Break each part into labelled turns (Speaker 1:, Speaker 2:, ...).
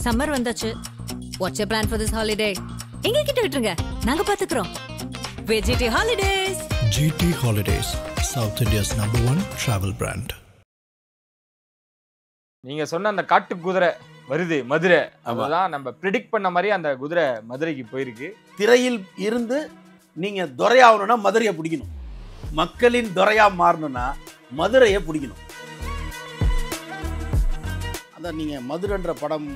Speaker 1: Summer வந்தாச்சு. What's your plan for this holiday? எங்க கிட்ட விட்டுருங்க, நாங்க பாத்துக்கிறோம். VGT Holidays.
Speaker 2: GT Holidays, South India's #1 travel brand.
Speaker 3: நீங்க சொன்ன அந்த காட்டு குதிரை வருது மதுரை, அதுதான் நம்ம ப்ரெடிக்ட் பண்ண மாதிரி அந்த குதிரை மதுரைக்கு போயிருக்கு.
Speaker 4: திரையில் இருந்து நீங்க துரையாகணும்னா மதுரையை பிடிக்கணும். மக்களின் துரையா மாறணும்னா மதுரையை பிடிக்கணும். அதான் நீங்க மதுரைன்ற படம்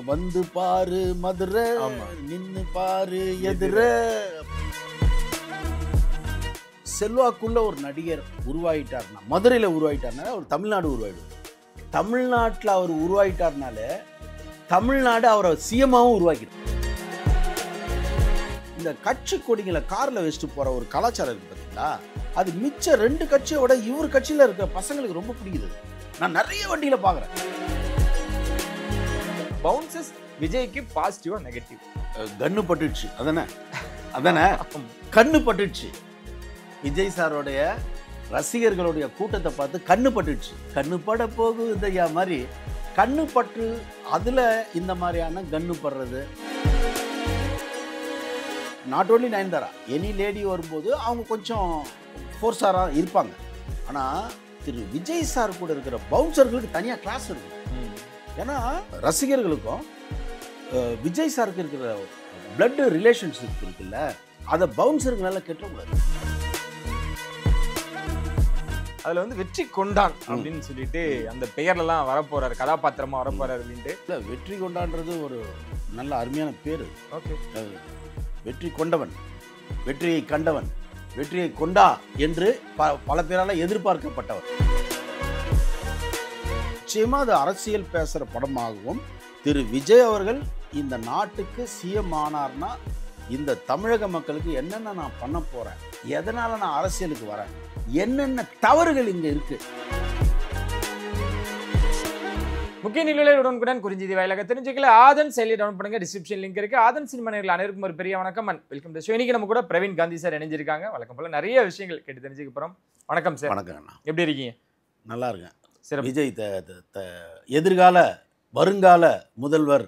Speaker 4: வந்து பாரு மதுரை, நின்னு பாரு எதிர. செல்வாக்குள்ள ஒரு நடிகர் உருவாயிட்டார்னா, மதுரையில் உருவாயிட்டார்னா அவர் தமிழ்நாடு உருவாயிடும். தமிழ்நாட்டில் அவர் உருவாயிட்டார்னால தமிழ்நாடு அவரை சிஎம்மாவும் உருவாக்கிடும். இந்த கட்சி கொடிகளை காரில் வச்சுட்டு போகிற ஒரு கலாச்சாரம் இருக்குது பார்த்தீங்களா, அது மிச்ச 2 கட்சியோட இவர் கட்சியில் இருக்க பசங்களுக்கு ரொம்ப பிடிக்குது. நான் நிறைய வண்டியில் பார்க்குறேன்.
Speaker 3: பவுன்சஸ் விஜய்க்கு பாசிட்டிவா நெகட்டிவ்?
Speaker 4: கண்ணு பட்டுடுச்சு. அதானே கண்ணு பட்டுடுச்சு. விஜய் சாரோடைய ரசிகர்களுடைய கூட்டத்தை பார்த்து கண்ணு பட்டுடுச்சு. கண்ணு பட போகுதையா மாதிரி கண்ணு பட்டு அதில் இந்த மாதிரியான கண்ணு படுறது. Not only Nayanthara, any lady வரும்போது அவங்க கொஞ்சம் ஃபோர்ஸாராக இருப்பாங்க. ஆனால் திரு விஜய் சார் கூட இருக்கிற பவுன்சர்களுக்கு தனியாக கிளாஸ் இருக்கும். ஏன்னா ரசிகர்களுக்கும் விஜய் சாருக்கு இருக்கிற பிளட் ரிலேஷன்ஷிப் இருக்குல்ல, அதை பவுன்சருக்கு நல்லா கெட்டக்கூடாது.
Speaker 3: அதுல வந்து வெற்றி கொண்டான் அப்படின்னு சொல்லிட்டு அந்த பெயர்லாம் வரப்போறாரு, கதாபாத்திரமா வரப்போறாரு அப்படின்ட்டு.
Speaker 4: இல்லை, வெற்றி கொண்டான்றது ஒரு நல்ல அருமையான பேர்.
Speaker 3: ஓகே,
Speaker 4: வெற்றி கொண்டவன், வெற்றியை கண்டவன், வெற்றியை கொண்டா என்று பல பேரால் எதிர்பார்க்கப்பட்டவர். நிச்சயமா அது அரசியல் பேசுகிற படமாகவும், திரு விஜய் அவர்கள் இந்த நாட்டுக்கு சிஎம் ஆனார்னா இந்த தமிழக மக்களுக்கு என்னென்ன நான் பண்ண போகிறேன், எதனால் நான் அரசியலுக்கு வரேன், என்னென்ன தவறுகள் இங்கே இருக்கு.
Speaker 3: முக்கிய நிலையில உடனுக்குடன் குறிஞ்சிதி வாயிலாக தெரிஞ்சுக்கல ஆதன் செயலியை டவுன் பண்ணுங்க. டிஸ்கிரிப்ஷன் லிங்க் இருக்கு. ஆதன் சினிமா நேயர்கள் அனைவருக்கும் ஒரு பெரிய வணக்கம் அண்ட் வெல்கம் டு ஷோ. இன்னைக்கு நம்ம கூட பிரவீன் காந்தி சார் இணைஞ்சிருக்காங்க. வழக்கம் போல நிறைய விஷயங்கள் கேட்டு தெரிஞ்சுக்க போறோம். வணக்கம் சார்.
Speaker 4: வணக்கம் அண்ணா,
Speaker 3: எப்படி இருக்கீங்க?
Speaker 4: நல்லா இருக்கேன்.
Speaker 3: சார்,
Speaker 4: விஜய் எதிர்கால வருங்கால முதல்வர்,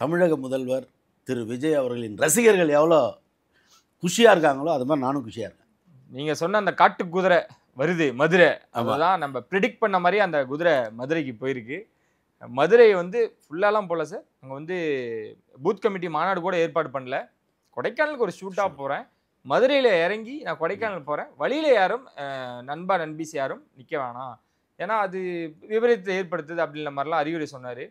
Speaker 4: தமிழக முதல்வர் திரு விஜய் அவர்களின் ரசிகர்கள் எவ்வளோ குஷியாக இருக்காங்களோ அது மாதிரி நானும் குஷியாக இருக்கேன்.
Speaker 3: நீங்க சொன்ன அந்த காட்டு குதிரை வருது மதுரை, அதுதான் நம்ம ப்ரெடிக்ட் பண்ண மாதிரி அந்த குதிரை மதுரைக்கு போயிருக்கு. மதுரை வந்து ஃபுல்லாலாம் போகல சார், அங்கே வந்து பூத் கமிட்டி மாநாடு கூட ஏற்பாடு பண்ணல. கொடைக்கானலுக்கு ஒரு ஷூட்டாக போகிறேன், மதுரையில் இறங்கி நான் கொடைக்கானல் போகிறேன், வழியில் யாரும் நண்பா நண்பிஸ் யாரும் நிற்க வேணாம், ஏன்னா அது விபரீதத்தை ஏற்படுத்துது அப்படின்ற மாதிரிலாம் அறிவுரை சொன்னார்.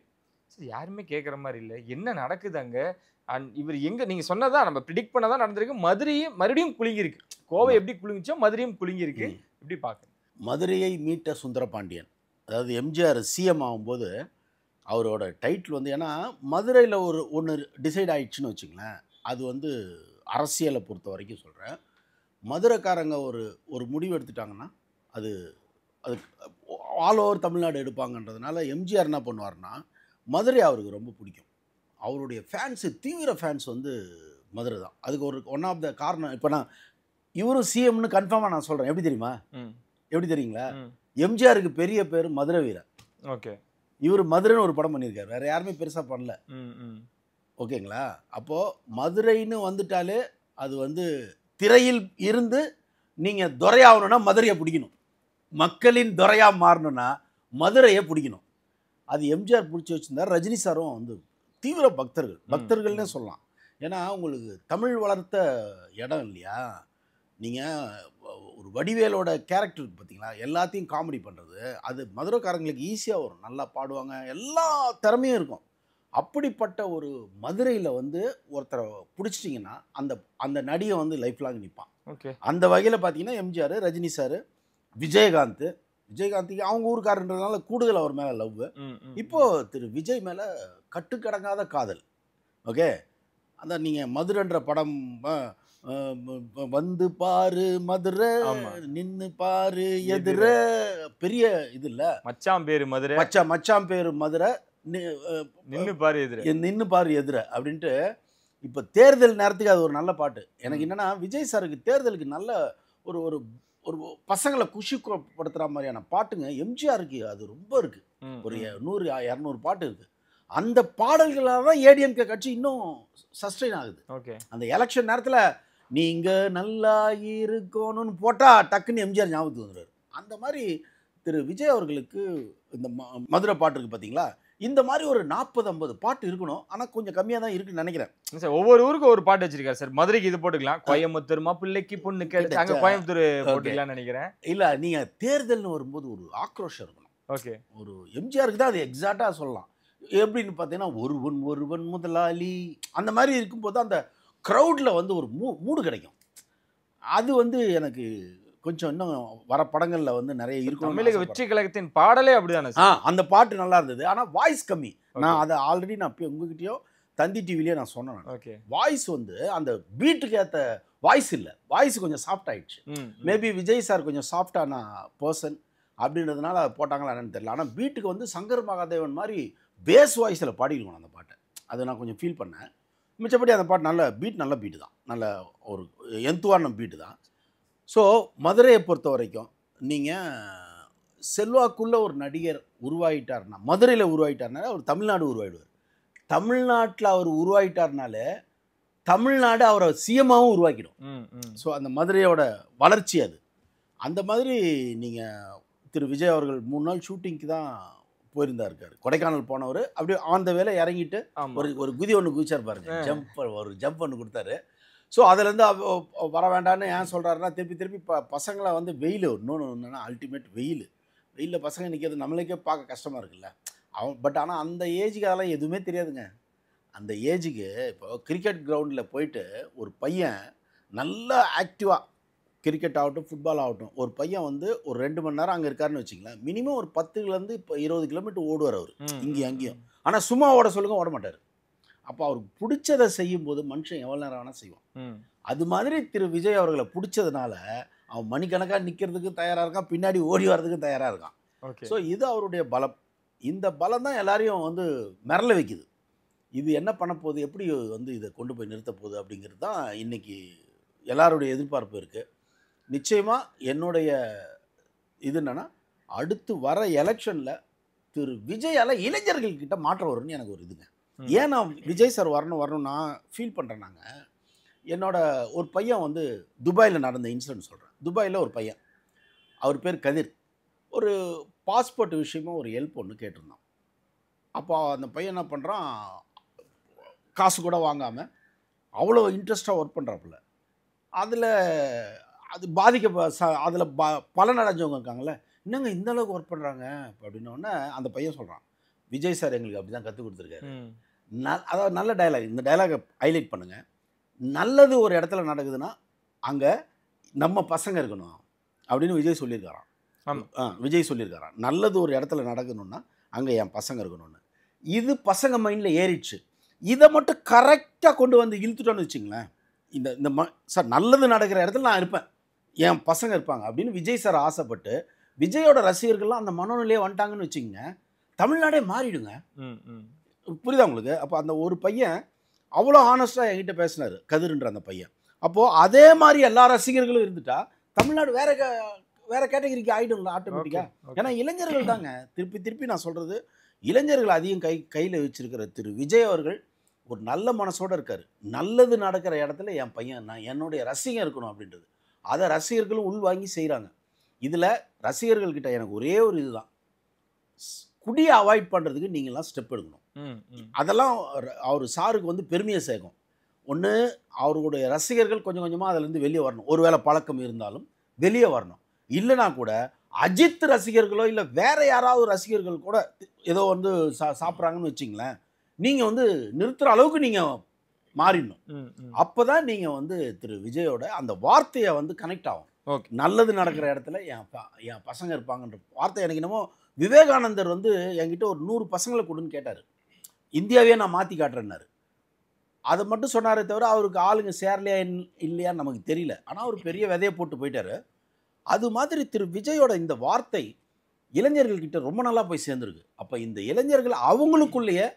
Speaker 3: சரி, யாருமே கேட்குற மாதிரி இல்லை, என்ன நடக்குது அங்கே? அண்ட் இவர் எங்கே, நீங்கள் சொன்னதான் நம்ம ப்ரிடிக்ட் பண்ணதான் நடந்திருக்கு. மதுரையும் மறுபடியும் குலுங்கிருக்கு. கோவை எப்படி குலுங்கிச்சோ மதுரையும் குலுங்கிருக்கு. எப்படி பார்க்குறேன்?
Speaker 4: மதுரையை மீட்ட சுந்தரபாண்டியன், அதாவது எம்ஜிஆர் சிஎம் ஆகும்போது அவரோட டைட்டில் வந்து, ஏன்னா மதுரையில் ஒன்று டிசைட் ஆயிடுச்சுன்னு வச்சுங்களேன், அது வந்து அரசியலை பொறுத்த வரைக்கும் சொல்கிறேன், மதுரைக்காரங்க ஒரு முடிவு எடுத்துட்டாங்கன்னா அது ஆல் ஓவர் தமிழ்நாடு எடுப்பாங்கன்றதுனால எம்ஜிஆர் என்ன பண்ணுவார்னா, மதுரை அவருக்கு ரொம்ப பிடிக்கும். அவருடைய ஃபேன்ஸு, தீவிர ஃபேன்ஸ் வந்து மதுரை தான். அதுக்கு ஒன் ஆஃப் த காரணம். இப்போ நான் இவரும் சிஎம்னு கன்ஃபார்மாக நான் சொல்கிறேன். எப்படி தெரியுமா? எப்படி தெரியுங்களா? எம்ஜிஆருக்கு பெரிய பேர் மதுரை வீரன்.
Speaker 3: ஓகே,
Speaker 4: இவர் மதுரைன்னு ஒரு படம் பண்ணியிருக்காரு, வேறு யாருமே பெருசாக பண்ணல. ஓகேங்களா? அப்போது மதுரைன்னு வந்துட்டாலே அது வந்து திரையில் இருந்து நீங்கள் துரையாகணும்னா மதுரையை பிடிக்கணும். மக்களின் துரையாக மாறணும்னா மதுரையை பிடிக்கணும். அது எம்ஜிஆர் பிடிச்சி வச்சுருந்தார். ரஜினி சாரும் வந்து தீவிர பக்தர்கள்னே சொல்லலாம். ஏன்னா உங்களுக்கு தமிழ் வளர்த்த இடம் இல்லையா. நீங்கள் ஒரு வடிவேலோட கேரக்டர் இருக்குது பார்த்தீங்களா, எல்லாத்தையும் காமெடி பண்ணுறது, அது மதுரைக்காரங்களுக்கு ஈஸியாக வரும், நல்லா பாடுவாங்க, எல்லா திறமையும் இருக்கும். அப்படிப்பட்ட ஒரு மதுரையில் வந்து ஒருத்தரை பிடிச்சிட்டிங்கன்னா அந்த நடிகை வந்து லைஃப் லாங் நிற்பான்.
Speaker 3: ஓகே,
Speaker 4: அந்த வகையில் பார்த்தீங்கன்னா எம்ஜிஆர், ரஜினி சார், விஜயகாந்துக்கு அவங்க ஊருக்காரன்றதுனால கூடுதல் அவர் மேலே லவ். இப்போது திரு விஜய் மேலே கட்டுக்கடங்காத காதல். ஓகே, அதான் நீங்கள் மதுரைன்ற படம் வந்து பாரு மதுரை, நின்னு பாரு எதிர, பெரிய இது இல்லை,
Speaker 3: மச்சான் பேரு மதுரை,
Speaker 4: மச்சான் பேரு மதுரை,
Speaker 3: நின்னு பாரு எதிர,
Speaker 4: நின்னு பாரு எதிர அப்படின்ட்டு. இப்போ தேர்தல் நேரத்துக்கு அது ஒரு நல்ல பாட்டு. எனக்கு என்னென்னா, விஜய் சாருக்கு தேர்தலுக்கு நல்ல ஒரு ஒரு பசங்களை குஷிப்படுத்துகிற மாதிரியான பாட்டுங்க எம்ஜிஆருக்கு அது ரொம்ப இருக்குது. ஒரு 100-200 பாட்டு இருக்குது. அந்த பாடல்களால் தான் ஏடிஎம்கே கட்சி இன்னும் சஸ்டெயின் ஆகுது.
Speaker 3: ஓகே.
Speaker 4: அந்த எலெக்ஷன் நேரத்தில் நீங்கள் நல்லா இருக்கணும்னு போட்டால் டக்குன்னு எம்ஜிஆர் ஞாபகத்துக்கு வந்துடுறாரு. அந்த மாதிரி திரு விஜய் அவர்களுக்கு இந்த மதுரை பாட்டு இருக்குது பார்த்தீங்களா, இந்த மாதிரி ஒரு 40-50 பாட்டு இருக்கணும். ஆனால் கொஞ்சம் கம்மியாக தான் இருக்குன்னு நினைக்கிறேன்
Speaker 3: சார். ஒவ்வொரு ஊருக்கும் ஒரு பாட்டு வச்சிருக்காரு சார். மதுரைக்கு இது போட்டுக்கலாம், கோயம்புத்தூர் பிள்ளைக்கு பொண்ணு கேட்டு அங்கே கோயம்புத்தூர் போட்டுக்கலாம்னு நினைக்கிறேன்.
Speaker 4: இல்லை, நீங்கள் தேர்தல்னு வரும்போது ஒரு ஆக்ரோஷம் இருக்கணும்.
Speaker 3: ஓகே.
Speaker 4: ஒரு எம்ஜிஆருக்கு தான் அது எக்ஸாக்டாக சொல்லலாம். எப்படின்னு பார்த்தீங்கன்னா ஒருவன் முதலாளி அந்த மாதிரி இருக்கும்போது அந்த க்ரௌடில் வந்து ஒரு மூடு கிடைக்கும். அது வந்து எனக்கு கொஞ்சம் இன்னும் வர படங்களில் வந்து நிறைய இருக்கும்.
Speaker 3: தமிழக வெற்றி கழகத்தின் பாடலே அப்படிதானே சார்?
Speaker 4: அந்த பாட்டு நல்லா இருந்தது. ஆனால் வாய்ஸ் கம்மி. நான் அதை ஆல்ரெடி நான் உங்ககிட்டயோ தந்தி டிவிலேயே நான் சொன்னேன்.
Speaker 3: ஓகே.
Speaker 4: வாய்ஸ் வந்து அந்த பீட்டுக்கு ஏற்ற வாய்ஸ் இல்லை. வாய்ஸ் கொஞ்சம் சாஃப்ட் ஆயிடுச்சு. மேபி விஜய் சார் கொஞ்சம் சாஃப்டான பர்சன் அப்படின்றதுனால போட்டாங்களா என்னன்னு தெரியல. ஆனால் பீட்டுக்கு வந்து சங்கர் மகாதேவன் மாதிரி பேஸ் வாய்ஸில் பாடிருக்கணும் அந்த பாட்டை. அதை நான் கொஞ்சம் ஃபீல் பண்ணேன். மிச்சப்படி அந்த பாட்டு நல்ல பீட்டு தான், நல்ல ஒரு எந்துவான பீட்டு தான். ஸோ மதுரையை பொறுத்த வரைக்கும் நீங்கள் செல்வாக்குள்ள ஒரு நடிகர் உருவாகிட்டார்னா, மதுரையில் உருவாகிட்டார்னால அவர் தமிழ்நாடு உருவாகிடுவார். தமிழ்நாட்டில் அவர் உருவாகிட்டார்னாலே தமிழ்நாடு அவரை சிஎம்மாவும் உருவாக்கிடும். ஸோ அந்த மதுரையோட வளர்ச்சி அது. அந்த மாதிரி நீங்கள் திரு விஜய் அவர்கள் 3 நாள் ஷூட்டிங்க்கு தான் போயிருந்தாருக்காரு. கொடைக்கானல் போனவர் அப்படியே அந்த வேலை இறங்கிட்டு ஒரு குதி ஒன்று குதிச்சார் பாருங்க, ஒரு ஜம்ப் ஒன்று கொடுத்தாரு. ஸோ அதுலேருந்து வர வேண்டான்னு ஏன் சொல்கிறாருன்னா, திருப்பி பசங்களை வந்து வெயில் இன்னொன்று அல்டிமேட் வெயிலில் பசங்க நிற்கிறது நம்மளுக்கே பார்க்க கஷ்டமாக இருக்குல்ல. பட் ஆனால் அந்த ஏஜுக்கு அதெல்லாம் எதுவுமே தெரியாதுங்க. அந்த ஏஜுக்கு இப்போ கிரிக்கெட் கிரவுண்டில் போயிட்டு ஒரு பையன் நல்லா ஆக்டிவாக கிரிக்கெட் ஆகட்டும் ஃபுட்பால் ஆகட்டும், ஒரு பையன் வந்து ஒரு 2 மணி நேரம் அங்கே இருக்காருன்னு வச்சிங்களேன், மினிமம் ஒரு 10லேருந்து இப்போ 20 கிலோமீட்டர் ஓடுவார் அவர் இங்கேயும் அங்கேயும். ஆனால் சும்மா ஓட சொல்லுங்க ஓட மாட்டார். அப்போ அவருக்கு பிடிச்சதை செய்யும்போது மனுஷன் எவ்வளோ நேரம் வேணால் செய்வான். அது மாதிரி திரு விஜய் அவர்களை பிடிச்சதுனால அவன் மணிக்கணக்காக நிற்கிறதுக்கு தயாராக இருக்கான், பின்னாடி ஓடி வர்றதுக்கு தயாராக இருக்கான். ஸோ இது அவருடைய பலம். இந்த பலம் தான் எல்லாரையும் வந்து மிரள வைக்குது. இது என்ன பண்ண போகுது, எப்படி வந்து இதை கொண்டு போய் நிறுத்த போகுது அப்படிங்கிறது தான் இன்றைக்கி எல்லாருடைய எதிர்பார்ப்பு இருக்குது. நிச்சயமாக என்னுடைய இது என்னென்னா, அடுத்து வர எலெக்ஷனில் திரு விஜயால் இளைஞர்கள்கிட்ட மாற்றம் வரும்னு எனக்கு ஒரு இதுங்க. ஏன் நான் விஜய் சார் வரணும் நான் ஃபீல் பண்ணுறேன். நாங்கள் என்னோட ஒரு பையன் வந்து துபாயில் நடந்த இன்சிடென்ட் சொல்கிறேன். துபாயில் ஒரு பையன், அவர் பேர் கதிர், ஒரு பாஸ்போர்ட் விஷயமா ஒரு ஹெல்ப் ஒன்று கேட்டிருந்தான். அப்போ அந்த பையன் என்ன பண்ணுறான், காசு கூட வாங்காமல் அவ்வளோ இன்ட்ரெஸ்ட்டாக ஒர்க் பண்ணுறாப்புல. அதில் அது அதில் பலன் அடைஞ்சவங்க இருக்காங்களே, என்னங்க இந்த அளவுக்கு ஒர்க் பண்ணுறாங்க அப்படின்னோடனே அந்த பையன் சொல்கிறான், விஜய் சார் எங்களுக்கு அப்படி தான் கற்றுக் கொடுத்துருக்காரு. அதாவது நல்ல டைலாக், இந்த டைலாகை ஹைலைட் பண்ணுங்கள். நல்லது ஒரு இடத்துல நடக்குதுன்னா அங்கே நம்ம பசங்க இருக்கணும் அப்படின்னு விஜய் சொல்லியிருக்காராம். விஜய் சொல்லியிருக்காராம், நல்லது ஒரு இடத்துல நடக்கணும்னா அங்கே என் பசங்க இருக்கணும்னு. இது பசங்க மைண்டில் ஏறிடுச்சு. இதை மட்டும் கரெக்டாக கொண்டு வந்து இழுத்துட்டோன்னு வச்சுங்களேன், இந்த சார் நல்லது நடக்கிற இடத்துல நான் இருப்பேன், என் பசங்க இருப்பாங்க அப்படின்னு விஜய் சார் ஆசைப்பட்டு விஜயோட ரசிகர்கள்லாம் அந்த மனோநிலையே வந்துட்டாங்கன்னு வச்சுக்கோங்க, தமிழ்நாடே மாறிடுங்க. புரியுதா உங்களுக்கு? அப்போ அந்த ஒரு பையன் அவ்வளோ ஹானஸ்டாக என்கிட்ட பேசினார், கதிர்ன்ற அந்த பையன். அப்போது அதே மாதிரி எல்லா ரசிகர்களும் இருந்துட்டா தமிழ்நாடு வேற கேட்டகரிக்கு ஆகிடும்ல ஆட்டோமேட்டிக்காக. ஏன்னா இளைஞர்கள் தாங்க, திருப்பி நான் சொல்கிறது, இளைஞர்கள் அதிகம் கையில் வச்சிருக்கிற திரு விஜய் அவர்கள் ஒரு நல்ல மனசோடு இருக்கார். நல்லது நடக்கிற இடத்துல என் பையன், நான் என்னுடைய ரசிகன் இருக்கணும் அப்படின்றது, அதை ரசிகர்களும் உள்வாங்கி செய்கிறாங்க. இதில் ரசிகர்கள்கிட்ட எனக்கு ஒரே ஒரு இதுதான், குடியை அவாய்ட் பண்ணுறதுக்கு நீங்கள்லாம் ஸ்டெப் எடுக்கணும். அதெல்லாம் அவர் சாருக்கு வந்து பெருமையை சேர்க்கும். ஒன்று, அவர்களுடைய ரசிகர்கள் கொஞ்சம் கொஞ்சமாக அதிலேருந்து வெளியே வரணும். ஒருவேளை பழக்கம் இருந்தாலும் வெளியே வரணும். இல்லைனா கூட அஜித் ரசிகர்களோ இல்லை வேறு யாராவது ரசிகர்கள் கூட ஏதோ வந்து சாப்பிட்றாங்கன்னு வச்சிங்களேன், நீங்கள் வந்து நிறுத்துகிற அளவுக்கு நீங்கள் மாறிடணும். அப்போ தான் நீங்கள் வந்து திரு விஜயோட அந்த வார்த்தையை வந்து கனெக்ட் ஆகும். நல்லது நடக்கிற இடத்துல என் பசங்க இருப்பாங்கன்ற வார்த்தை. எனக்கு என்னமோ விவேகானந்தர் வந்து என்கிட்ட ஒரு 100 பசங்களை கொடுன்னு கேட்டார், இந்தியாவே நான் மாற்றி காட்டுறேன்னாரு. அதை மட்டும் சொன்னாரே தவிர அவருக்கு ஆளுங்க சேரலையா இல்லையான்னு நமக்கு தெரியல. ஆனால் அவர் பெரிய விதையை போட்டு போயிட்டார். அது மாதிரி திரு விஜயோட இந்த வார்த்தை இளைஞர்கள்கிட்ட ரொம்ப நல்லா போய் சேர்ந்துருக்கு. அப்போ இந்த இளைஞர்கள் அவங்களுக்குள்ளேயே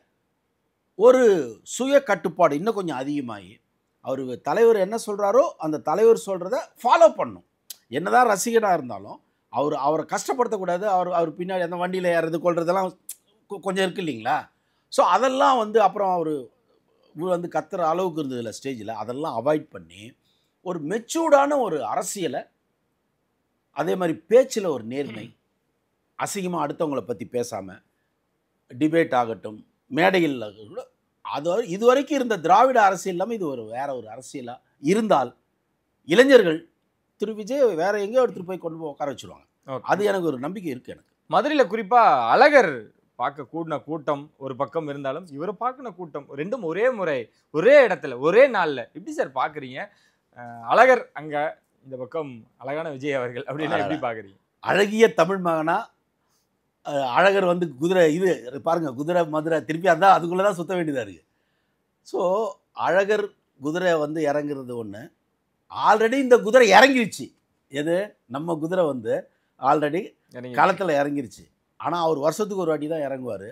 Speaker 4: ஒரு சுய கட்டுப்பாடு இன்னும் கொஞ்சம் அதிகமாகி அவர் தலைவர் என்ன சொல்கிறாரோ அந்த தலைவர் சொல்கிறத ஃபாலோ பண்ணணும். என்னதான் ரசிகனாக இருந்தாலும் அவரை கஷ்டப்படுத்தக்கூடாது. அவர் பின்னாடி அந்த வண்டியில் ஏறது கொள்றதெல்லாம் கொஞ்சம் இருக்குது இல்லைங்களா? ஸோ அதெல்லாம் வந்து அப்புறம் அவர் வந்து கத்துற அளவுக்கு இருந்ததில்ல ஸ்டேஜில். அதெல்லாம் அவாய்ட் பண்ணி ஒரு மெச்சூர்டான ஒரு அரசியலை, அதே மாதிரி பேச்சில் ஒரு நேர்மை, அசிங்கமாக அடுத்தவங்களை பற்றி பேசாமல், டிபேட் ஆகட்டும், மேடையில் கூட இது வரைக்கும் இருந்த திராவிட அரசியல் இல்லாமல் இது வேற ஒரு அரசியலாக இருந்தால் இளைஞர்கள் திரு விஜய் வேற எங்கேயோ எடுத்துகிட்டு போய் கொண்டு போய் உட்கார வச்சுருவாங்க. அது எனக்கு ஒரு நம்பிக்கை இருக்குது. எனக்கு
Speaker 3: மதுரையில் குறிப்பாக அழகர் பார்க்க கூடின கூட்டம் ஒரு பக்கம் இருந்தாலும் இவரை பார்க்கின கூட்டம் ரெண்டும் ஒரே முறை ஒரே இடத்துல ஒரே நாளில் எப்படி சார் பார்க்குறீங்க? அழகர் அங்கே, இந்த பக்கம் அழகான விஜய் அவர்கள் அப்படின்னா எப்படி பார்க்குறீங்க?
Speaker 4: அழகிய தமிழ் மகனா அழகர் வந்து குதிரை இது பாருங்கள், குதிரை மதுரை திருப்பி அதான் அதுக்குள்ளே தான் சுற்ற வேண்டியதாக இருக்குது. ஸோ அழகர் குதிரை வந்து இறங்குறது ஒன்று. ஆல்ரெடி இந்த குதிரை இறங்கிருச்சு. எது நம்ம குதிரை வந்து ஆல்ரெடி களத்தில் இறங்கிருச்சு. ஆனால் அவர் வருஷத்துக்கு ஒரு வாட்டி தான் இறங்குவார்.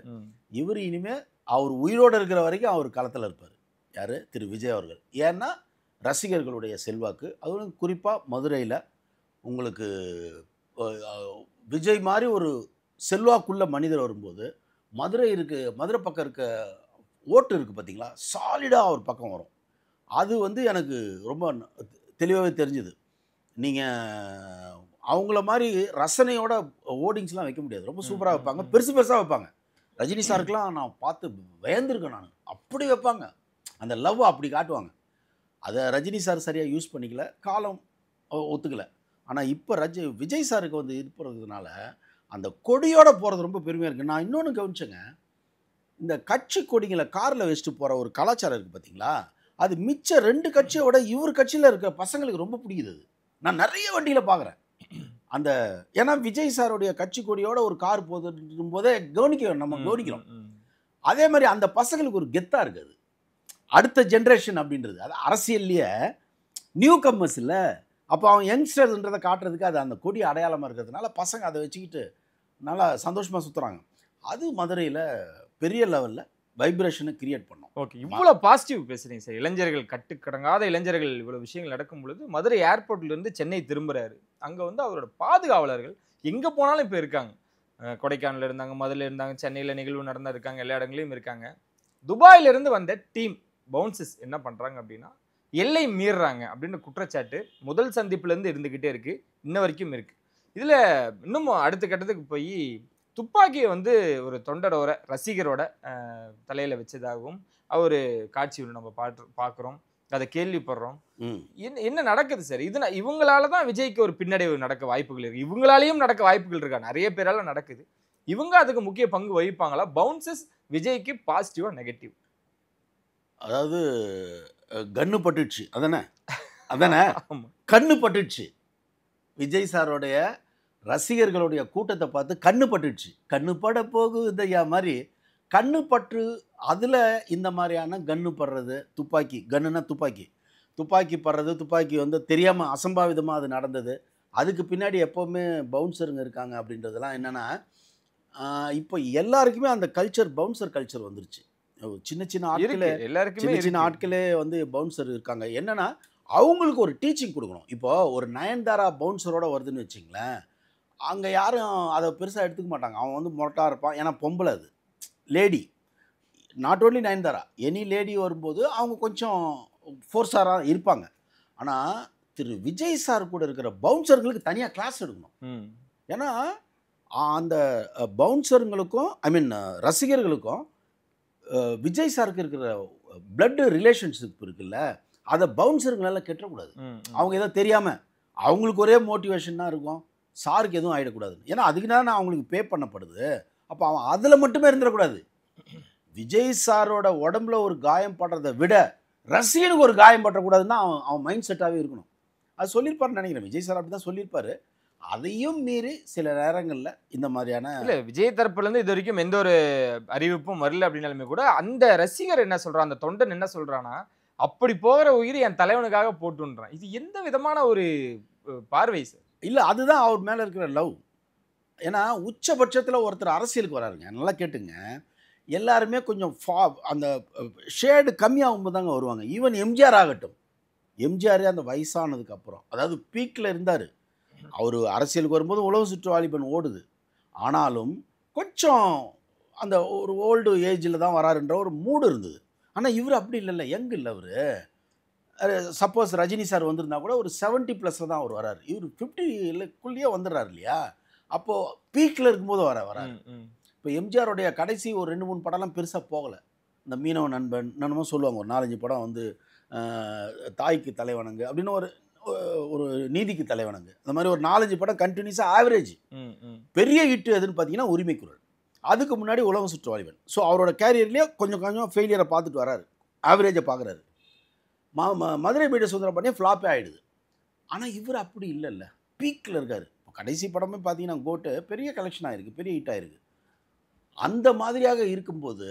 Speaker 4: இவர் இனிமேல் அவர் உயிரோடு இருக்கிற வரைக்கும் அவர் களத்தில் இருப்பார். யார்? திரு விஜய் அவர்கள். ஏன்னா ரசிகர்களுடைய செல்வாக்கு, அதுவும் குறிப்பாக மதுரையில் உங்களுக்கு விஜய் மாதிரி ஒரு செல்வாக்குள்ள மனிதர் வரும்போது மதுரை பக்கம் இருக்க ஓட்டு இருக்குது பார்த்தீங்களா, சாலிடாக அவர் பக்கம் வரும். அது வந்து எனக்கு ரொம்ப தெளிவாகவே தெரிஞ்சுது. நீங்கள் அவங்கள மாதிரி ரசனையோட ஓடிங்ஸ்லாம் வைக்க முடியாது. ரொம்ப சூப்பராக வைப்பாங்க, பெருசாக வைப்பாங்க. ரஜினி சாருக்கெலாம் நான் பார்த்து பயந்துருக்கேன். நான் அப்படி வைப்பாங்க, அந்த லவ் அப்படி காட்டுவாங்க. அதை ரஜினி சார் சரியாக யூஸ் பண்ணிக்கல, காலம் ஒத்துக்கலை. ஆனால் இப்போ விஜய் சாருக்கு வந்து இது போகிறதுனால அந்த கொடியோடு போகிறது ரொம்ப பெருமையாக இருக்குது. நான் இன்னொன்று கவனிச்சேங்க, இந்த கட்சி கொடிங்களை காரில் வச்சுட்டு போகிற ஒரு கலாச்சாரம் இருக்குது பார்த்தீங்களா, அது மிச்ச 2 கட்சியோட இவர் கட்சியில் இருக்க பசங்களுக்கு ரொம்ப பிடிக்குது. அது நான் நிறைய வண்டியில் பார்க்குறேன். அந்த ஏன்னா விஜய் சாருடைய கட்சி கொடியோட ஒரு கார் போதும் போதே நம்ம கவனிக்கிறோம். அதே மாதிரி அந்த பசங்களுக்கு ஒரு கெத்தாக இருக்குது. அடுத்த ஜென்ரேஷன் அப்படின்றது அது அரசியல்லையே நியூ கம்மர்ஸ் இல்லை. அப்போ அவன் யங்ஸ்டர்ன்றதை காட்டுறதுக்கு அது அந்த கொடி அடையாளமாக இருக்கிறதுனால பசங்க அதை வச்சுக்கிட்டு நல்லா சந்தோஷமாக சுற்றுறாங்க. அது மதுரையில் பெரிய லெவலில் வைப்ரேஷனை கிரியேட் பண்ணும்.
Speaker 3: ஓகே, இவ்வளோ பாசிட்டிவ் பேசுகிறீங்க சார். இளைஞர்கள் கட்டுக்கடங்காத இளைஞர்கள் இவ்வளோ விஷயங்கள் நடக்கும் பொழுது மதுரை ஏர்போர்ட்லேருந்து சென்னை திரும்புகிறாரு. அங்கே வந்து அவரோட பாதுகாவலர்கள் எங்கே போனாலும் இப்போ இருக்காங்க. கொடைக்கானலில் இருந்தாங்க, மதுரையில் இருந்தாங்க, சென்னையில் நிகழ்வு நடந்தா இருக்காங்க, எல்லா இடங்களையும் இருக்காங்க. துபாயிலிருந்து வந்த டீம் பவுன்சஸ் என்ன பண்ணுறாங்க அப்படின்னா எல்லை மீறுறாங்க அப்படின்னு குற்றச்சாட்டு முதல் சந்திப்புலேருந்து இருந்துக்கிட்டே இருக்குது, இன்ன வரைக்கும் இருக்குது. இதில் இன்னும் அடுத்த கட்டத்துக்கு போய் துப்பாக்கியை வந்து ஒரு தொண்டரோட ரசிகரோட தலையில் வச்சதாகவும் அவர் காட்சி நம்ம பார்க்குறோம், அதை கேள்விப்படுறோம். என்ன நடக்குது சார்? இது இவங்களால தான் விஜய்க்கு ஒரு பின்னடைவு நடக்க வாய்ப்புகள் இருக்குது, இவங்களாலையும் நடக்க வாய்ப்புகள் இருக்கா, நிறைய பேரால நடக்குது. இவங்க அதுக்கு முக்கிய பங்கு வகிப்பாங்களா? பவுன்சஸ் விஜய்க்கு பாசிட்டிவா நெகட்டிவ்?
Speaker 4: அதாவது கண்ணு பட்டுடுச்சு, அதானே கண்ணு பட்டுடுச்சு. விஜய் சாரோடைய ரசிகர்களுடைய கூட்டத்தை பார்த்து கண்ணு பட்டுடுச்சு. கண்ணு பட போகுதையா மாதிரி கண்ணு பட்டு அதில் இந்த மாதிரியான கண்ணு படுறது, கண்ணுன்னா துப்பாக்கி படுறது, துப்பாக்கி வந்து தெரியாமல் அசம்பாவிதமாக அது நடந்தது. அதுக்கு பின்னாடி எப்போவுமே பவுன்சருங்க இருக்காங்க அப்படின்றதெல்லாம் என்னென்னா, இப்போ எல்லாருக்குமே அந்த கல்ச்சர், பவுன்சர் கல்ச்சர் வந்துருச்சு. சின்ன ஆட்களே வந்து பவுன்சர் இருக்காங்க. என்னன்னா அவங்களுக்கு ஒரு டீச்சிங் கொடுக்கணும். இப்போ ஒரு நயன்தாரா பவுன்சரோட வருதுன்னு வச்சிங்களேன், அங்கே யாரும் அதை பெருசாக எடுத்துக்க மாட்டாங்க. அவன் வந்து மொரட்டாக இருப்பான், ஏன்னா பொம்பளை, அது lady. Not only Nayanthara, any lady வரும்போது அவங்க கொஞ்சம் ஃபோர்ஸாக இருப்பாங்க. ஆனால் திரு விஜய் சார் கூட இருக்கிற பவுன்சர்களுக்கு தனியாக கிளாஸ் எடுக்கணும். ஏன்னா அந்த பவுன்சருங்களுக்கும் ரசிகர்களுக்கும் விஜய் சாருக்கு இருக்கிற பிளட் ரிலேஷன்ஷிப் இருக்குல்ல, அதை பவுன்சருங்களால கெட்டக்கூடாது. அவங்க ஏதோ தெரியாமல் அவங்களுக்கு ஒரே மோட்டிவேஷன் தான் இருக்கும், சாருக்கு எதுவும் ஆகிடக்கூடாது. ஏன்னா அதுக்கு தான் அவங்களுக்கு பே பண்ணப்படுது. அப்போ அவன் அதில் மட்டுமே இருந்துடக்கூடாது. விஜய் சாரோட உடம்புல ஒரு காயம் படுறதை விட ரசிகனுக்கு ஒரு காயம் பற்றக்கூடாதுன்னு தான் அவன் மைண்ட் செட்டாகவே இருக்கணும். அது சொல்லியிருப்பாருன்னு நினைக்கிறேன். விஜய் சார் அப்படி தான் சொல்லியிருப்பாரு. அதையும் மீறி சில நேரங்களில் இந்த மாதிரியான
Speaker 3: இல்லை, விஜய் தரப்புலேருந்து இது வரைக்கும் எந்த ஒரு அறிவிப்பும் வரல அப்படின்னாலுமே கூட அந்த ரசிகர் என்ன சொல்கிறான், அந்த தொண்டன் என்ன சொல்கிறான்னா, அப்படி போகிற உயிர் என் தலைவனுக்காக போட்டுன்றான். இது எந்த விதமான ஒரு பார்வை சார்?
Speaker 4: இல்லை, அதுதான் அவர் மேலே இருக்கிற லவ். ஏன்னா உச்சபட்சத்தில் ஒருத்தர் அரசியலுக்கு வராருங்க, நல்லா கேட்டுங்க, எல்லாருமே கொஞ்சம் அந்த ஷேடு கம்மியாகும்போது தாங்க வருவாங்க. ஈவன் எம்ஜிஆர் ஆகட்டும், எம்ஜிஆரே அந்த வயசானதுக்கு அப்புறம், அதாவது பீக்கில் இருந்தார், அவர் அரசியலுக்கு வரும்போது உழவு சுற்று வாலிபன் ஓடுது. ஆனாலும் கொஞ்சம் அந்த ஒரு ஓல்டு ஏஜில் தான் வராருன்ற ஒரு மூடு இருந்தது. ஆனால் இவர் அப்படி இல்லைல்ல, யங் இல்லை அவர். சப்போஸ் ரஜினி சார் வந்திருந்தா கூட ஒரு 70+ தான் அவர் வராரு. இவர் 50க்குள்ளேயே வந்துடுறாரு இல்லையா? அப்போது பீக்கில் இருக்கும்போது வராரு. இப்போ எம்ஜிஆருடைய கடைசி ஒரு 2-3 படம்லாம் பெருசாக போகலை. இந்த மீனவ நண்பன் என்னமோ சொல்லுவாங்க, ஒரு 4-5 படம் வந்து தாய்க்கு தலைவணங்கு அப்படின்னு ஒரு நீதிக்கு தலைவணங்கு, அந்த மாதிரி ஒரு 4-5 படம் கண்டினியூஸாக ஆவரேஜ். பெரிய ஹிட் எதுன்னு பார்த்தீங்கன்னா உரிமை குரல். அதுக்கு முன்னாடி உலகம் சுற்று வாலிபன். ஸோ அவரோட கேரியர்லேயே கொஞ்சம் கொஞ்சம் ஃபெயிலியரை பார்த்துட்டு வராரு, ஆவரேஜை பார்க்குறாரு. மதுரை பீட சுந்தரபாண்டியன் ஃப்ளாப்பே ஆகிடுது. ஆனால் இவர் அப்படி இல்லைல்ல, பீக்கில் இருக்கார். இப்போ கடைசி படமே பார்த்தீங்கன்னா கோட்டு பெரிய கலெக்ஷன் ஆகிருக்கு, பெரிய ஹிட் ஆகிருக்கு. அந்த மாதிரியாக இருக்கும்போது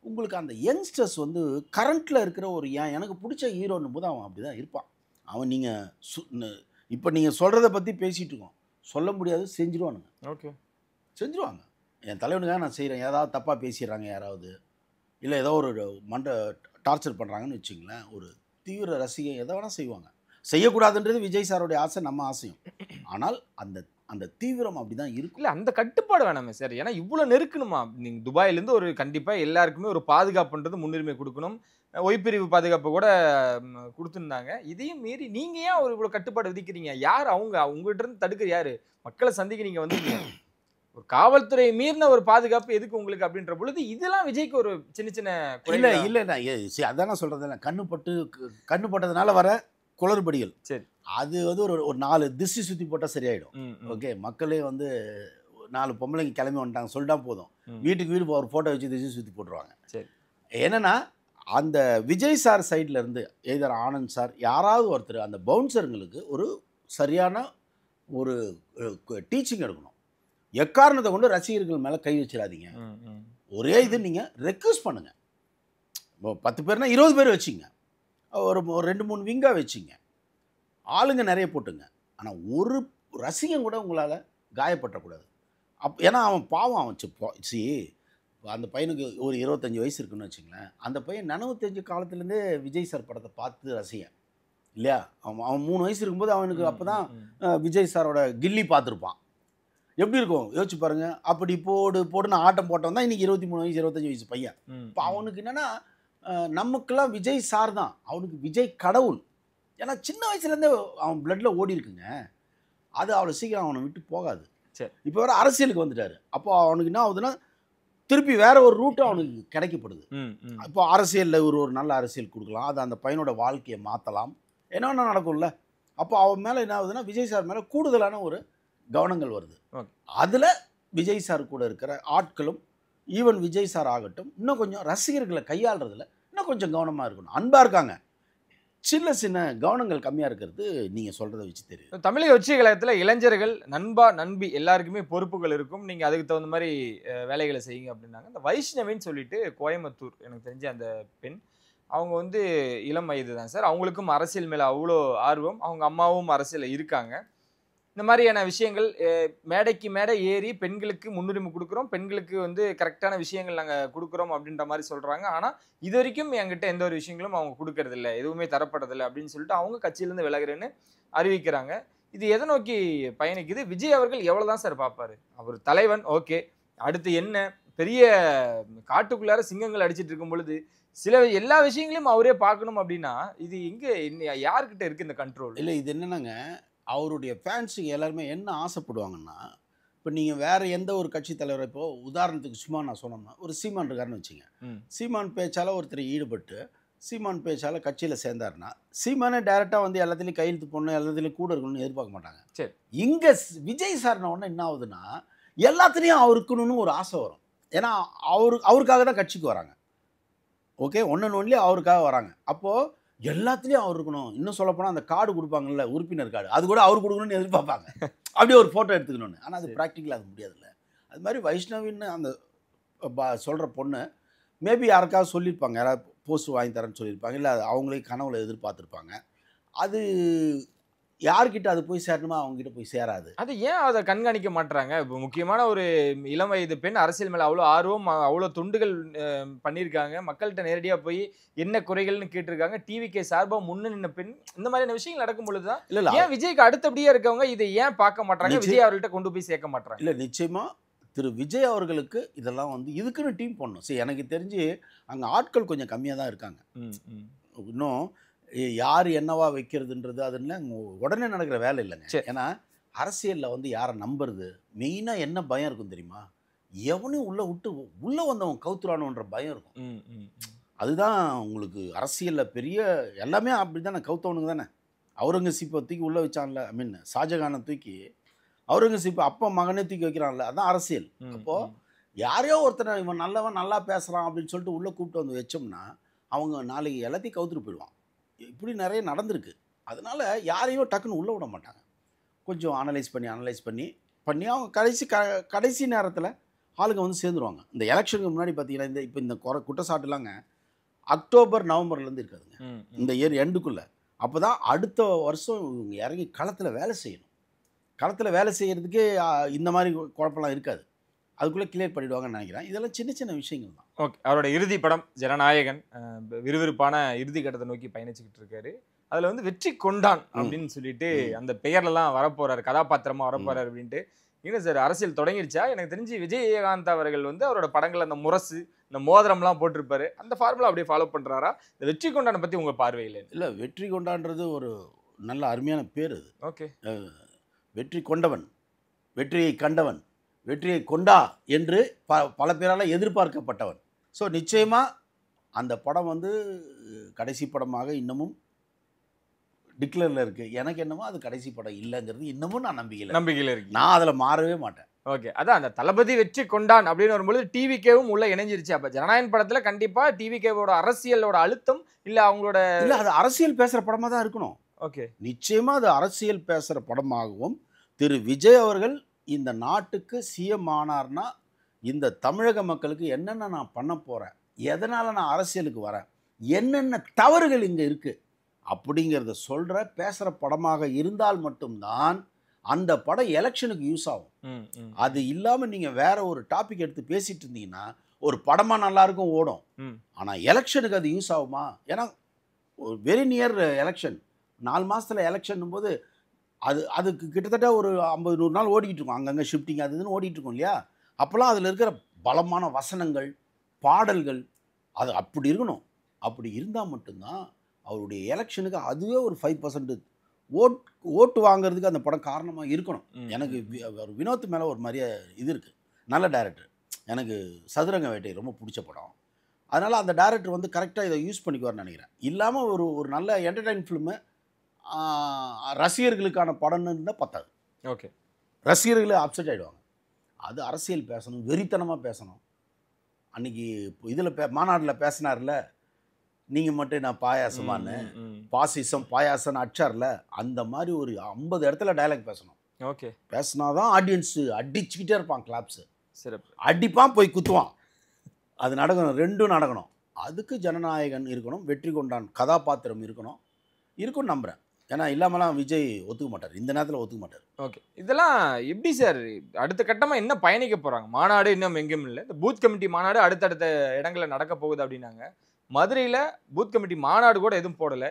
Speaker 4: உங்களுக்கு அந்த யங்ஸ்டர்ஸ் வந்து கரண்ட்டில் இருக்கிற ஒரு எனக்கு பிடிச்ச ஹீரோன்னும் போது அவன் அப்படி தான் இருப்பான். அவன் நீங்கள் இப்போ நீங்கள் சொல்கிறத பற்றி பேசிகிட்டு இருக்கோம், சொல்ல முடியாது, செஞ்சுருவானுங்க.
Speaker 3: ஓகே,
Speaker 4: செஞ்சுருவாங்க. என் தலைவனுக்காக நான் செய்கிறேன், ஏதாவது தப்பாக பேசிடுறாங்க யாராவது, இல்லை ஏதோ ஒரு டார்ச்சர் பண்ணுறாங்கன்னு வச்சுங்களேன், ஒரு தீவிர ரசிகை எதை வேணால் செய்வாங்க. செய்யக்கூடாதுன்றது விஜய் சாரோடைய ஆசை, நம்ம ஆசையும். ஆனால் அந்த அந்த தீவிரம் அப்படி தான் இருக்கும்.
Speaker 3: இல்லை அந்த கட்டுப்பாடு வேணாமே சார். ஏன்னா இவ்வளோ நெருக்கணுமா? நீங்கள் துபாயிலேருந்து ஒரு கண்டிப்பாக எல்லாருக்குமே ஒரு பாதுகாப்புன்றது முன்னுரிமை கொடுக்கணும். ஒய்பிரிவு பாதுகாப்பு கூட கொடுத்துருந்தாங்க. இதையும் மீறி நீங்கள் ஏன் ஒரு இவ்வளோ கட்டுப்பாடு விதிக்கிறீங்க? யார் உங்கள்கிட்ட இருந்து தடுக்கிற யார்? மக்களை சந்திக்க நீங்கள் வந்து ஒரு காவல்துறை மீறின ஒரு பாதுகாப்பு எதுக்கு உங்களுக்கு அப்படின்ற பொழுது இதெல்லாம் விஜய்க்கு ஒரு சின்ன சின்ன
Speaker 4: இல்லை அதான் நான் சொல்கிறேன். கண்ணுப்பட்டதுனால வர குளறுபடிகள்.
Speaker 3: சரி,
Speaker 4: அது வந்து ஒரு 4 திசை சுற்றி போட்டால் சரியாயிடும். ஓகே, மக்களே வந்து 4 பொம்பளைங்க கிளம்பி வந்துட்டாங்க சொல்லிட்டா போதும், வீட்டுக்கு வீடு ஒரு ஃபோட்டோ வச்சு திசை சுற்றி போட்டுருவாங்க.
Speaker 3: சரி,
Speaker 4: என்னன்னா அந்த விஜய் சார் சைடில் இருந்து எய்தர் ஆனந்த் சார் யாராவது ஒருத்தர் அந்த பவுன்சருங்களுக்கு ஒரு சரியான ஒரு டீச்சிங் எடுக்கணும். எக்காரணத்தை கொண்டு ரசிகர்கள் மேலே கை வச்சிடாதீங்க. ஒரே இது நீங்கள் ரெக்வஸ்ட் பண்ணுங்கள். 10 பேர்னா 20 பேர் வச்சிங்க, ஒரு 2-3 விங்காக வச்சிங்க, ஆளுங்க நிறைய போட்டுங்க. ஆனால் ஒரு ரசிகன் கூட உங்களால் காயப்பட்டக்கூடாது. ஏன்னா அவன் பாவம், அவன் அந்த பையனுக்கு ஒரு 25 வயசு இருக்குன்னு வச்சுங்களேன். அந்த பையன் நனவு தெரிஞ்ச காலத்துலேருந்தே விஜய் சார் படத்தை பார்த்து ரசிகன் இல்லையா? அவன் 3 வயசு இருக்கும்போது அவனுக்கு அப்போ தான் விஜய் சாரோட கில்லி பார்த்துருப்பான். எப்படி இருக்கும் யோசிச்சு பாருங்கள். அப்படி போடுன்னு ஆட்டம் போட்டவன் தான் இன்றைக்கி 23 வயசு 25 வயசு பையன். இப்போ அவனுக்கு என்னென்னா நமக்கெல்லாம் விஜய் சார் தான், அவனுக்கு விஜய் கடவுள். ஏன்னா சின்ன வயசுலேருந்தே அவன் பிளட்டில் ஓடி இருக்குங்க. அது அவ்வளோ சீக்கிரம் அவனை விட்டு போகாது.
Speaker 3: சரி,
Speaker 4: இப்போ வேறு அரசியலுக்கு வந்துட்டார். அப்போ அவனுக்கு என்ன ஆகுதுன்னா திருப்பி வேற ஒரு ரூட்டும் அவனுக்கு கிடைக்கப்படுது. இப்போ அரசியலில் ஒரு நல்ல அரசியல் கொடுக்கலாம், அது அந்த பையனோட வாழ்க்கையை மாற்றலாம், என்னென்ன நடக்கும்ல. அப்போ அவன் மேலே என்ன ஆகுதுன்னா விஜய் சார் மேலே கூடுதலான ஒரு கவனங்கள் வருது. அதில் விஜய் சார் கூட இருக்கிற ஆட்களும் ஈவன் விஜய் சார் ஆகட்டும் இன்னும் கொஞ்சம் ரசிகர்களை கையாளுறதுல இன்னும் கொஞ்சம் கவனமாக இருக்கணும். அன்பாக இருக்காங்க, சின்ன சின்ன கவனங்கள் கம்மியாக இருக்கிறது நீங்கள் சொல்கிறத வச்சு தெரியும்.
Speaker 3: தமிழக உச்ச கழகத்தில் இளைஞர்கள் நண்பா நண்பி எல்லாருக்குமே பொறுப்புகள் இருக்கும், நீங்கள் அதுக்கு தகுந்த மாதிரி வேலைகளை செய்யுங்க அப்படின்னாங்க. இந்த வைஷ்ணவின்னு சொல்லிட்டு கோயம்புத்தூர் எனக்கு தெரிஞ்ச அந்த பெண், அவங்க வந்து இளம் வயது தான் சார். அவங்களுக்கும் அரசியல் மேலே அவ்வளோ ஆர்வம், அவங்க அம்மாவும் அரசியலில் இருக்காங்க. இந்த மாதிரியான விஷயங்கள் மேடைக்கு மேடை ஏறி பெண்களுக்கு முன்னுரிமை கொடுக்குறோம், பெண்களுக்கு வந்து கரெக்டான விஷயங்கள் நாங்கள் கொடுக்குறோம் அப்படின்ற மாதிரி சொல்கிறாங்க. ஆனால் இது வரைக்கும் என்கிட்ட எந்த ஒரு விஷயங்களும் அவங்க கொடுக்கறதில்ல, எதுவுமே தரப்படுறதில்லை அப்படின்னு சொல்லிட்டு அவங்க கட்சியிலேருந்து விலகுறேன்னு அறிவிக்கிறாங்க. இது எதை நோக்கி பயணிக்குது? விஜய் அவர்கள் எவ்வளோ தான் சார் பார்ப்பாரு? அவர் தலைவன், ஓகே, அடுத்து என்ன பெரிய காட்டுக்குள்ளார சிங்கங்கள் அடிச்சிட்டு இருக்கும் பொழுது எல்லா விஷயங்களையும் அவரே பார்க்கணும் அப்படின்னா இது எங்கே யாருக்கிட்ட இருக்குது இந்த கண்ட்ரோல்?
Speaker 4: இல்லை, இது என்னன்னாங்க அவருடைய ஃபேன்ஸுக்கு எல்லாருமே என்ன ஆசைப்படுவாங்கன்னா, இப்போ நீங்கள் வேறு எந்த ஒரு கட்சி தலைவரை இப்போது உதாரணத்துக்கு சும்மா நான் சொன்னோம்னா ஒரு சீமான் இருக்காருன்னு வச்சுங்க. சீமான் பேச்சால் ஒருத்தர் ஈடுபட்டு சீமான் பேச்சால் கட்சியில் சேர்ந்தாருன்னா சீமானே டைரெக்டாக வந்து எல்லாத்துலேயும் கையெழுத்து போடணும், எல்லாத்துலேயும் கூட இருக்கணும்னு எதிர்பார்க்க மாட்டாங்க.
Speaker 3: சரி,
Speaker 4: இங்கே விஜய் சார்ன உடனே என்ன ஆகுதுன்னா எல்லாத்துலேயும் அவருக்குன்னு ஒரு ஆசை வரும். ஏன்னா அவருக்காக தான் கட்சிக்கு வராங்க. ஓகே, ஒன்லி அவருக்காக வராங்க. அப்போது எல்லாத்துலேயும் அவர் இருக்கணும். இன்னும் சொல்லப்போனால் அந்த கார்டு கொடுப்பாங்கல்ல, உறுப்பினர் கார்டு, அது கூட அவர் கொடுக்கணும்னு எதிர்பார்ப்பாங்க, அப்படியே ஒரு ஃபோட்டோ எடுத்துக்கணும்னு. ஆனால் அது ப்ராக்டிக்கலாக அது முடியாதுல்ல. அது மாதிரி வைஷ்ணவின்னு அந்த சொல்கிற பொண்ணு மேபி யாருக்காவது சொல்லியிருப்பாங்க, யாராவது போஸ்ட் வாங்கி தரேன்னு சொல்லியிருப்பாங்க, இல்லை அவங்களே கனவுல எதிர்பார்த்துருப்பாங்க. அது யார்கிட்ட அது போய் சேரணுமோ அவங்ககிட்ட போய் சேராது.
Speaker 3: அது ஏன் அதை கண்காணிக்க மாட்றாங்க? இப்போ முக்கியமான ஒரு இளம் வயது பெண் அரசியல் மேல அவ்வளோ ஆர்வம், அவ்வளோ தொண்டுகள் பண்ணியிருக்காங்க. மக்கள்கிட்ட நேரடியா போய் என்ன குறைகள்னு கேட்டிருக்காங்க. டிவிகே சார்பா முன்ன நின்ன பெண். இந்த மாதிரியான விஷயங்கள் நடக்கும் பொழுது தான்
Speaker 4: இல்ல
Speaker 3: ஏன் விஜய்க்கு அடுத்தபடியா இருக்கவங்க இதை ஏன் பார்க்க மாட்றாங்க? விஜய் அவர்கள்ட்ட கொண்டு போய் சேர்க்க மாட்றாங்க.
Speaker 4: இல்ல நிச்சயமா திரு விஜய் அவர்களுக்கு இதெல்லாம் வந்து இதுக்குன்னு டீம் பண்ணணும். சரி, எனக்கு தெரிஞ்சு அங்க ஆட்கள் கொஞ்சம் கம்மியா தான் இருக்காங்க. இன்னும் யார் என்னவா வைக்கிறதுன்றது அதெல்லாம் உடனே நடக்கிற வேலை இல்லைங்க. ஏன்னா அரசியலில் வந்து யாரை நம்புறது, மெயினாக என்ன பயம் இருக்கும் தெரியுமா? எவனையும் உள்ளே வந்தவன் கவுத்துறானுன்ற பயம் இருக்கும். அதுதான் உங்களுக்கு அரசியலில் பெரிய எல்லாமே அப்படி தானே, கவுத்தவனுங்க தானே. அவுரங்கசீப்பை தூக்கி உள்ளே வச்சான்ல, ஐ மீன் ஷாஜகானை தூக்கி அவுரங்கசீப் அப்பா மகனே தூக்கி வைக்கிறான்ல, அதான் அரசியல். அப்போது யாரையோ ஒருத்தனை இவன் நல்லவன் நல்லா பேசுகிறான் அப்படின்னு சொல்லிட்டு உள்ளே கூப்பிட்டு வந்து வச்சோம்னா அவங்க நாளைக்கு எல்லாத்தையும் கவுத்துட்டு போயிடுவான். இப்படி நிறைய நடந்திருக்கு. அதனால் யாரையும் டக்குன்னு உள்ளே விட மாட்டாங்க. கொஞ்சம் அனலைஸ் பண்ணி அவங்க கடைசி நேரத்தில் ஆளுங்க வந்து சேர்ந்துருவாங்க. இந்த எலெக்ஷனுக்கு முன்னாடி பார்த்தீங்கன்னா இப்போ இந்த குற்றச்சாட்டுலாங்க அக்டோபர் நவம்பர்லேருந்து இருக்காதுங்க, இந்த இயர் எண்டுக்குள்ளே. அப்போ தான் அடுத்த வருஷம் இவங்க இறங்கி களத்தில் வேலை செய்யணும். களத்தில் வேலை செய்கிறதுக்கே இந்த மாதிரி குழப்பம்லாம் இருக்காது. அதுக்குள்ளே கிளியர் பண்ணிவிடுவாங்கன்னு நினைக்கிறேன். இதெல்லாம் சின்ன சின்ன விஷயங்கள் தான்.
Speaker 3: ஓகே, அவரோட இறுதி படம் ஜனநாயகன் விறுவிறுப்பான இறுதி கட்டத்தை நோக்கி பயணிச்சுக்கிட்டு இருக்காரு. அதில் வந்து வெற்றி கொண்டான் அப்படின்னு சொல்லிட்டு அந்த பெயர்லாம் வரப்போறாரு, கதாபாத்திரமா வரப்போறாரு அப்படின்ட்டு. என்ன சார் அரசியல் தொடங்கிடுச்சா? எனக்கு தெரிஞ்சு விஜயகாந்த் அவர்கள் வந்து அவரோட படங்கள் அந்த முரசு, இந்த மோதிரம்லாம் போட்டிருப்பாரு, அந்த ஃபார்முலா அப்படியே ஃபாலோ பண்ணுறாரா? இந்த வெற்றி கொண்டானை பற்றி உங்கள் பார்வையில்?
Speaker 4: இல்லை, வெற்றி கொண்டான்றது ஒரு நல்ல அருமையான பேர் அது.
Speaker 3: ஓகே,
Speaker 4: வெற்றி கொண்டவன், வெற்றியை கண்டவன், வெற்றியை கொண்டா என்று பல பேரால் எதிர்பார்க்கப்பட்டவன். ஸோ நிச்சயமாக அந்த படம் வந்து கடைசி படமாக இன்னமும் டிக்ளேரில் இருக்குது. எனக்கு என்னமோ அது கடைசி படம் இல்லைங்கிறது இன்னமும் நான் நம்பிக்கையில் இருக்கு. நான் அதில் மாறவே மாட்டேன்.
Speaker 3: ஓகே, அதான் அந்த தளபதி வெற்றி கொண்டான் அப்படின்னு வரும்பொழுது டிவிகேவும் உள்ள இணைஞ்சிருச்சு. அப்போ ஜனநாயகன் படத்தில் கண்டிப்பாக டிவிகேவோட அரசியலோட அழுத்தம் இல்லை அவங்களோட
Speaker 4: இல்லை, அது அரசியல் பேசுகிற படமாக தான் இருக்கணும்.
Speaker 3: ஓகே,
Speaker 4: நிச்சயமாக அது அரசியல் பேசுகிற படமாகவும் திரு விஜய் அவர்கள் இந்த நாட்டுக்கு சிஎம் ஆனார்னா இந்த தமிழக மக்களுக்கு என்னென்ன நான் பண்ண போகிறேன், எதனால் நான் அரசியலுக்கு வரேன், என்னென்ன தவறுகள் இங்கே இருக்குது அப்படிங்கிறத சொல்கிற பேசுகிற படமாக இருந்தால் மட்டும்தான் அந்த படம் எலெக்ஷனுக்கு யூஸ் ஆகும். அது இல்லாமல் நீங்கள் வேற ஒரு டாபிக் எடுத்து பேசிகிட்டு இருந்தீங்கன்னா ஒரு படமாக நல்லாயிருக்கும், ஓடும். ஆனால் எலெக்ஷனுக்கு அது யூஸ் ஆகுமா? ஏன்னா வெரி நியர் எலெக்ஷன், 4 மாதத்தில் எலெக்ஷன் போது அதுக்கு கிட்டத்தட்ட ஒரு 50-100 நாள் ஓடிக்கிட்டு இருக்கும். அங்கங்கே ஷிஃப்டிங் அது இதுன்னு ஓடிட்டு இருக்கும் இல்லையா? அப்போல்லாம் அதில் இருக்கிற பலமான வசனங்கள், பாடல்கள் அது அப்படி இருக்கணும். அப்படி இருந்தால் மட்டும்தான் அவருடைய எலெக்ஷனுக்கு அதுவே ஒரு 5% ஓட்டு வாங்கிறதுக்கு அந்த படம் காரணமாக இருக்கணும். எனக்கு வினோத் மேலே ஒரு மாதிரியே இது இருக்குது. நல்ல டைரக்டர், எனக்கு சதுரங்க வேட்டை ரொம்ப பிடிச்ச படம். அதனால் அந்த டைரக்டர் வந்து கரெக்டாக இதை யூஸ் பண்ணிக்குவார்னு நினைக்கிறேன். இல்லாமல் ஒரு நல்ல என்டர்டைன் ஃபிலிமு ரசிகர்களுக்கான படம்னு இருந்தால் பத்தாது.
Speaker 3: ஓகே,
Speaker 4: ரசிகர்களே அப்செட் ஆகிடுவாங்க. அது அரசியல் பேசணும், வெறித்தனமாக பேசணும். அன்றைக்கி இதில் மாநாட்டில் பேசினார்ல, நீங்கள் மட்டும் நான் பாயாசமானு, பாசிசம் பாயாசம்னு அடிச்சார்ல, அந்த மாதிரி ஒரு 50 இடத்துல டைலாக் பேசணும்.
Speaker 3: ஓகே,
Speaker 4: பேசினாதான் ஆடியன்ஸு அடிச்சுக்கிட்டே இருப்பான், கிளாப்ஸு
Speaker 3: சிறப்பு,
Speaker 4: அடிப்பான் போய் குத்துவான். அது நடக்கணும், ரெண்டும் நடக்கணும். அதுக்கு ஜனநாயகன் இருக்கணும், வெற்றி கொண்டான் கதாபாத்திரம் இருக்கும்னு நம்புகிறேன். ஏன்னா இல்லாமலாம் விஜய் ஒத்துக்க மாட்டார், இந்த நேரத்தில் ஒத்துக்க மாட்டார்.
Speaker 3: ஓகே, இதெல்லாம் எப்படி சார் அடுத்த கட்டமாக என்ன பயணிக்க போகிறாங்க? மாநாடு இன்னும் எங்கேயும் இல்லை, இந்த பூத் கமிட்டி மாநாடு அடுத்தடுத்த இடங்களில் நடக்க போகுது அப்படின்னாங்க. மதுரையில் பூத் கமிட்டி மாநாடு கூட எதுவும் போடலை.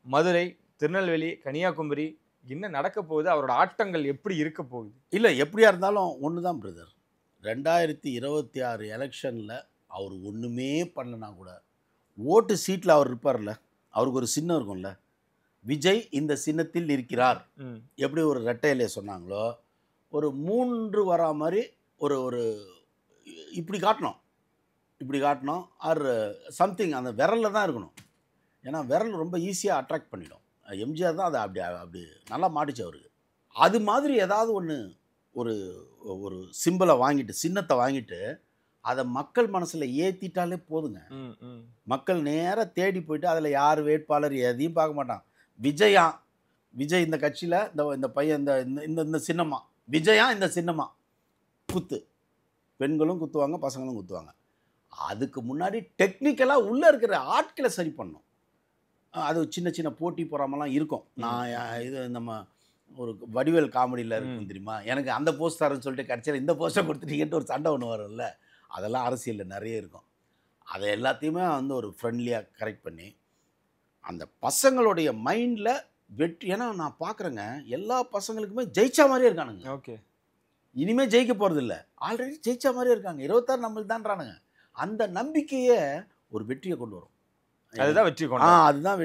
Speaker 3: மதுரை, திருநெல்வேலி, கன்னியாகுமரி என்ன நடக்க போகுது? அவரோட ஆட்டங்கள் எப்படி இருக்க போகுது?
Speaker 4: இல்லை, எப்படியா இருந்தாலும் ஒன்று தான் பிரதர், 2026 எலெக்ஷனில் அவர் ஒன்றுமே பண்ணலனா கூட ஓட்டு சீட்டில் அவர் இருப்பார்ல, அவருக்கு ஒரு சின்னம் இருக்கும்ல, விஜய் இந்த சின்னத்தில் நிற்கிறார், எப்படி ஒரு ரெட்டையிலே சொன்னாங்களோ ஒரு 3 வரா மாதிரி ஒரு இப்படி காட்டணும் ஆர் சம்திங். அந்த விரலில் தான் இருக்கணும். ஏன்னா விரல் ரொம்ப ஈஸியாக அட்ராக்ட் பண்ணிடும். எம்ஜிஆர் தான் அதை அப்படி நல்லா மாட்டிச்சு அவருக்கு. அது மாதிரி ஏதாவது ஒரு சிம்பிளை வாங்கிட்டு, சின்னத்தை வாங்கிட்டு அதை மக்கள் மனசில் ஏற்றிட்டாலே போதுங்க. மக்கள் நேராக தேடி போயிட்டு அதில் யார் வேட்பாளர் எதையும் பார்க்க மாட்டான். விஜய் இந்த கட்சியில் இந்த பையன் இந்த சின்னமா, விஜயா இந்த சின்னமா, குத்து. பெண்களும் குத்துவாங்க, பசங்களும் குத்துவாங்க. அதுக்கு முன்னாடி டெக்னிக்கலாக உள்ளே இருக்கிற ஆட்களை சரி பண்ணணும். அது சின்ன சின்ன போட்டி போகாமலாம் இருக்கும். நான் இது நம்ம ஒரு வடிவேல் காமெடியில் இருக்கும் தெரியுமா, எனக்கு அந்த போஸ்ட் தரேன்னு சொல்லிட்டு கடைசியில் இந்த போஸ்ட்டை கொடுத்துட்டீங்கன்ட்டு ஒரு சண்டை ஒன்று வரும்ல, அதெல்லாம் அரசியலில் நிறைய இருக்கும். அதை எல்லாத்தையுமே வந்து ஒரு ஃப்ரெண்ட்லியாக கரெக்ட் பண்ணி அந்த பசங்களுடைய மைண்டில் வெற்றி. ஏன்னா நான் பார்க்குறேங்க எல்லா பசங்களுக்குமே ஜெயிச்சா மாதிரியே இருக்கானுங்க.
Speaker 3: ஓகே,
Speaker 4: இனிமேல் ஜெயிக்க போகிறது இல்லை, ஆல்ரெடி ஜெயிச்சா மாதிரியே இருக்காங்க. 26 நம்மளுக்கு தான்றானுங்க. அந்த நம்பிக்கையை ஒரு வெற்றியை கொண்டு வரும்.
Speaker 3: அதுதான் வெற்றி கொண்டான்.
Speaker 4: அதுதான்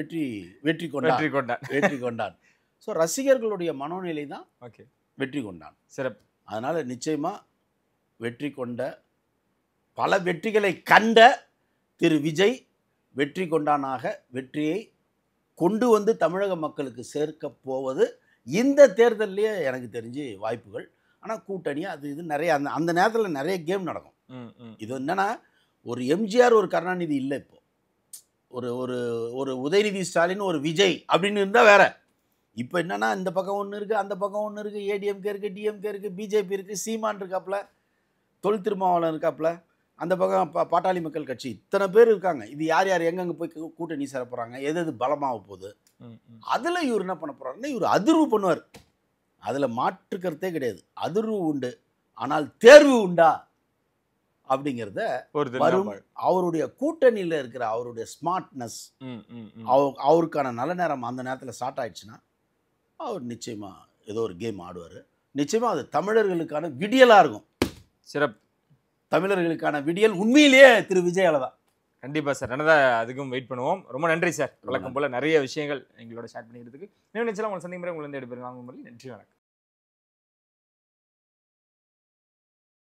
Speaker 4: வெற்றி கொண்டான். ஸோ ரசிகர்களுடைய மனோநிலை தான்
Speaker 3: ஓகே
Speaker 4: வெற்றி கொண்டான்.
Speaker 3: சிறப்பு.
Speaker 4: அதனால் நிச்சயமாக வெற்றி கொண்ட பல வெற்றிகளை கண்ட திரு விஜய் வெற்றி கொண்டானாக வெற்றியை கொண்டு வந்து தமிழக மக்களுக்கு சேர்க்க போவது இந்த தேர்தல்லையே எனக்கு தெரிஞ்சு வாய்ப்புகள். ஆனால் கூட்டணி அது இது நிறைய அந்த நேரத்தில் நிறைய கேம் நடக்கும். இது என்னன்னா ஒரு எம்ஜிஆர் ஒரு கருணாநிதி இல்லை, இப்போ ஒரு ஒரு ஒரு உதயநிதி ஸ்டாலின் ஒரு விஜய் அப்படின்னு இருந்தால் வேற. இப்போ என்னன்னா இந்த பக்கம் ஒன்று இருக்குது, அந்த பக்கம் ஒன்று இருக்குது, ஏடிஎம்கே இருக்குது, டிஎம்கே இருக்குது, பிஜேபி இருக்குது, சீமான் இருக்காப்புல, தொல் திருமாவளவன் இருக்காப்புல, அந்த பக்கம் பாட்டாளி மக்கள் கட்சி, இத்தனை பேர் இருக்காங்க. இது யார் யார் எங்கெங்கே போய் கூட்டணி சேர போகிறாங்க, எது பலமாக போகுது, அதில் இவர் என்ன பண்ண போகிறாருன்னா இவர் அதிர்வு பண்ணுவார். அதில் மாற்றுக்கிறதே கிடையாது, அதிர்வு உண்டு. ஆனால் தேர்வு உண்டா அப்படிங்கிறத வரும் அவருடைய கூட்டணியில் இருக்கிற அவருடைய ஸ்மார்ட்னஸ், அவருக்கான நல்ல நேரம் அந்த நேரத்தில் ஸ்டார்ட் ஆயிடுச்சுன்னா அவர் நிச்சயமாக ஏதோ ஒரு கேம் ஆடுவார். நிச்சயமாக அது தமிழர்களுக்கான விடியலாக இருக்கும்.
Speaker 3: சிறப்பு. தமிழர்களுக்கான விடியல் உண்மையிலேயே திரு விஜயால தான். கண்டிப்பாக சார், நல்லதாக அதுக்கும் வெயிட் பண்ணுவோம். ரொம்ப நன்றி சார். வழக்கம் போல் நிறைய விஷயங்கள் எங்களோட ஷேர் பண்ணிக்கிறதுக்கு. நினைச்சலாம் உங்களை சந்திக்கும் முறை உங்களை எடுப்பேன். நன்றி, வணக்கம்.